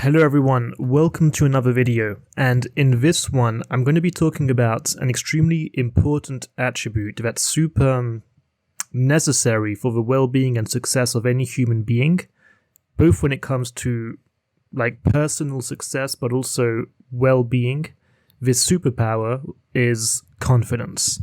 Hello everyone, welcome to another video, and in this one I'm going to be talking about an extremely important attribute that's super necessary for the well-being and success of any human being, both when it comes to personal success but also well-being. This superpower is confidence,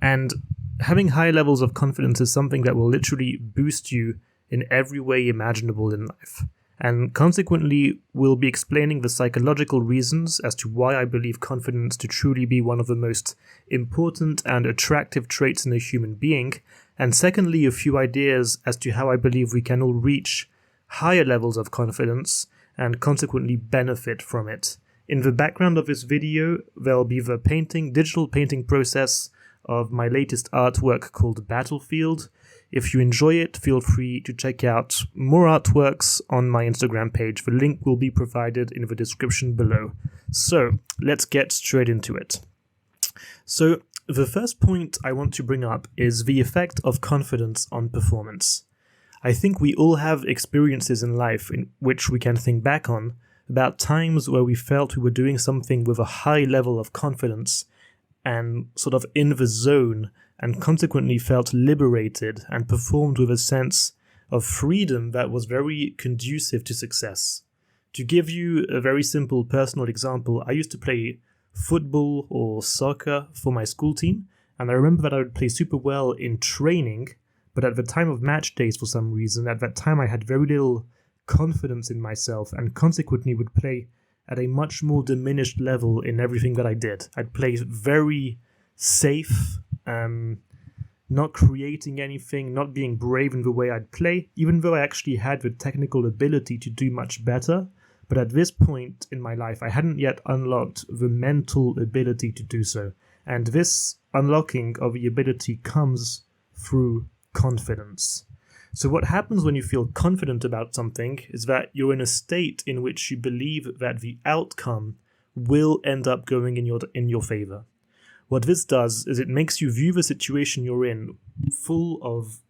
and having high levels of confidence is something that will literally boost you in every way imaginable in life. And consequently, we'll be explaining the psychological reasons as to why I believe confidence to truly be one of the most important and attractive traits in a human being, and secondly, a few ideas as to how I believe we can all reach higher levels of confidence and consequently benefit from it. In the background of this video, there'll be the digital painting process of my latest artwork called Battlefield. If you enjoy it, feel free to check out more artworks on my Instagram page. The link will be provided in the description below. So, let's get straight into it. So, the first point I want to bring up is the effect of confidence on performance. I think we all have experiences in life in which we can think back on about times where we felt we were doing something with a high level of confidence and sort of in the zone, and consequently felt liberated and performed with a sense of freedom that was very conducive to success. To give you a very simple personal example, I used to play football or soccer for my school team, and I remember that I would play super well in training, but at the time of match days for some reason, at that time I had very little confidence in myself and consequently would play at a much more diminished level in everything that I did. I'd play very safe, not creating anything, not being brave in the way I'd play, even though I actually had the technical ability to do much better. But at this point in my life, I hadn't yet unlocked the mental ability to do so. And this unlocking of the ability comes through confidence. So what happens when you feel confident about something is that you're in a state in which you believe that the outcome will end up going in your favor. What this does is it makes you view the situation you're in full of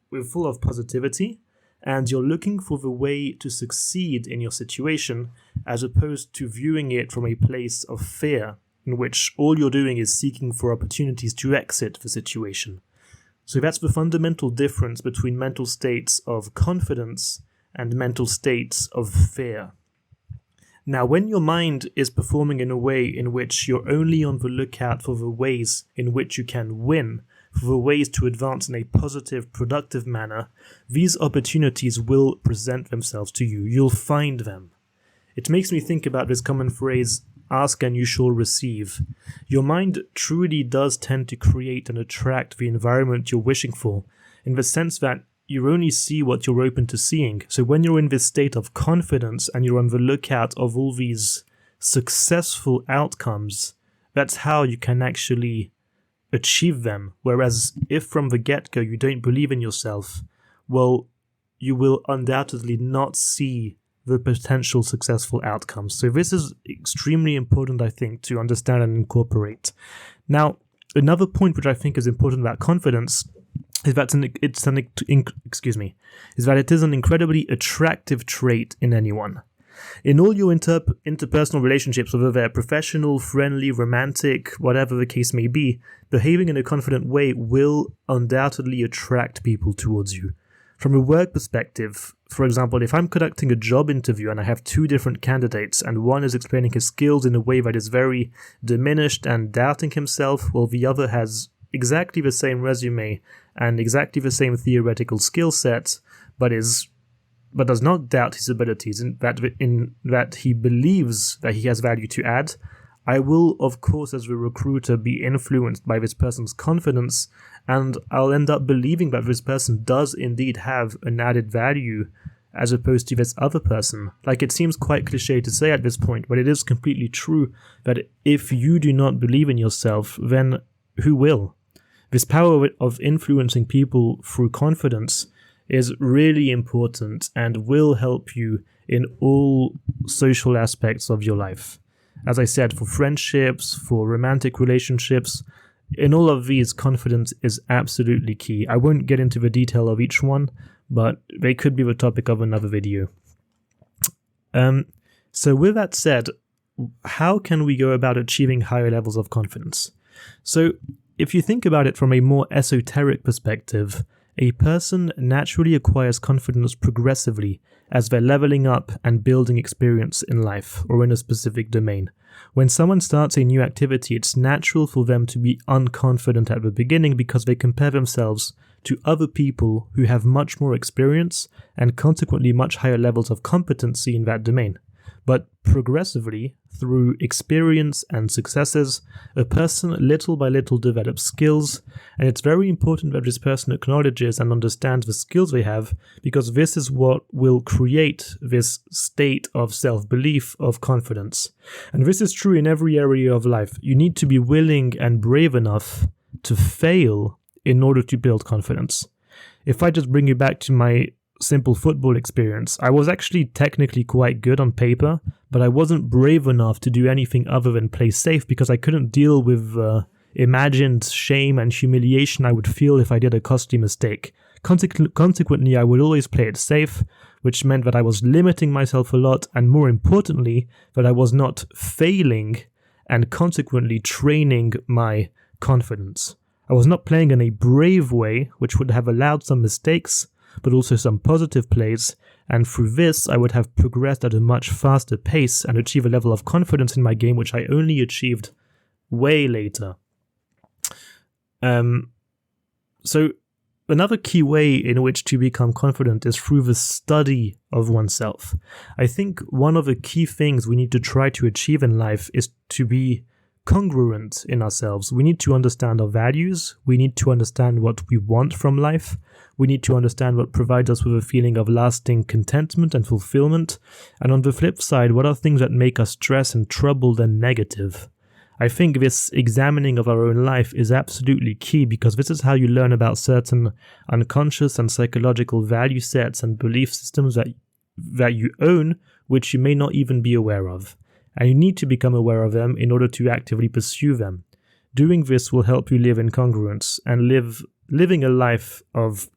positivity, and you're looking for the way to succeed in your situation as opposed to viewing it from a place of fear in which all you're doing is seeking for opportunities to exit the situation. So that's the fundamental difference between mental states of confidence and mental states of fear. Now, when your mind is performing in a way in which you're only on the lookout for the ways in which you can win, for the ways to advance in a positive, productive manner, these opportunities will present themselves to you. You'll find them. It makes me think about this common phrase, ask and you shall receive. Your mind truly does tend to create and attract the environment you're wishing for, in the sense that you only see what you're open to seeing. So when you're in this state of confidence and you're on the lookout of all these successful outcomes, that's how you can actually achieve them. Whereas if from the get-go you don't believe in yourself, well, you will undoubtedly not see the potential successful outcomes. So this is extremely important, I think, to understand and incorporate. Now, another point which I think is important about confidence is that it is an incredibly attractive trait in anyone. In all your interpersonal relationships, whether they're professional, friendly, romantic, whatever the case may be, behaving in a confident way will undoubtedly attract people towards you. From a work perspective, for example, if I'm conducting a job interview and I have two different candidates and one is explaining his skills in a way that is very diminished and doubting himself, while the other has exactly the same resume and exactly the same theoretical skill set, but does not doubt his abilities, in that he believes that he has value to add, I will, of course, as a recruiter, be influenced by this person's confidence, and I'll end up believing that this person does indeed have an added value as opposed to this other person. Like, it seems quite cliche to say at this point, but it is completely true that if you do not believe in yourself, then who will? This power of influencing people through confidence is really important and will help you in all social aspects of your life. As I said, for friendships, for romantic relationships, in all of these, confidence is absolutely key. I won't get into the detail of each one, but they could be the topic of another video. So with that said, how can we go about achieving higher levels of confidence? So if you think about it from a more esoteric perspective, a person naturally acquires confidence progressively as they're leveling up and building experience in life or in a specific domain. When someone starts a new activity, it's natural for them to be unconfident at the beginning because they compare themselves to other people who have much more experience and consequently much higher levels of competency in that domain. But progressively, through experience and successes, a person little by little develops skills, and it's very important that this person acknowledges and understands the skills they have, because this is what will create this state of self-belief, of confidence. And this is true in every area of life. You need to be willing and brave enough to fail in order to build confidence. If I just bring you back to my simple football experience, I was actually technically quite good on paper, but I wasn't brave enough to do anything other than play safe because I couldn't deal with imagined shame and humiliation I would feel if I did a costly mistake. Consequently, I would always play it safe, which meant that I was limiting myself a lot, and more importantly, that I was not failing and consequently training my confidence. I was not playing in a brave way, which would have allowed some mistakes, but also some positive plays, and through this I would have progressed at a much faster pace and achieve a level of confidence in my game which I only achieved way later. So another key way in which to become confident is through the study of oneself. I think one of the key things we need to try to achieve in life is to be congruent in ourselves. We need to understand our values. We need to understand what we want from life. We need to understand what provides us with a feeling of lasting contentment and fulfillment. And on the flip side, what are things that make us stressed and troubled and negative? I think this examining of our own life is absolutely key because this is how you learn about certain unconscious and psychological value sets and belief systems that you own, which you may not even be aware of. And you need to become aware of them in order to actively pursue them. Doing this will help you live in congruence and living a life of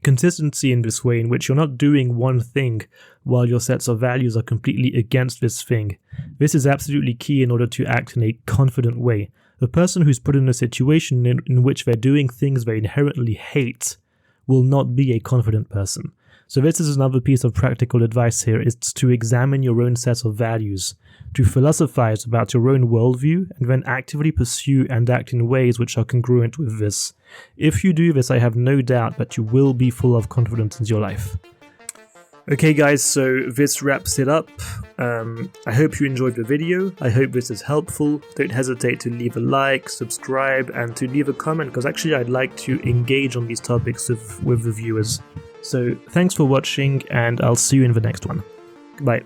consistency in this way, in which you're not doing one thing while your sets of values are completely against this thing. This is absolutely key in order to act in a confident way. The person who's put in a situation in which they're doing things they inherently hate will not be a confident person. So this is another piece of practical advice here, is to examine your own set of values, to philosophize about your own worldview, and then actively pursue and act in ways which are congruent with this. If you do this, I have no doubt that you will be full of confidence in your life. Okay guys, so this wraps it up. I hope you enjoyed the video. I hope this is helpful. Don't hesitate to leave a like, subscribe, and to leave a comment, because actually I'd like to engage on these topics with the viewers. So thanks for watching, and I'll see you in the next one. Bye.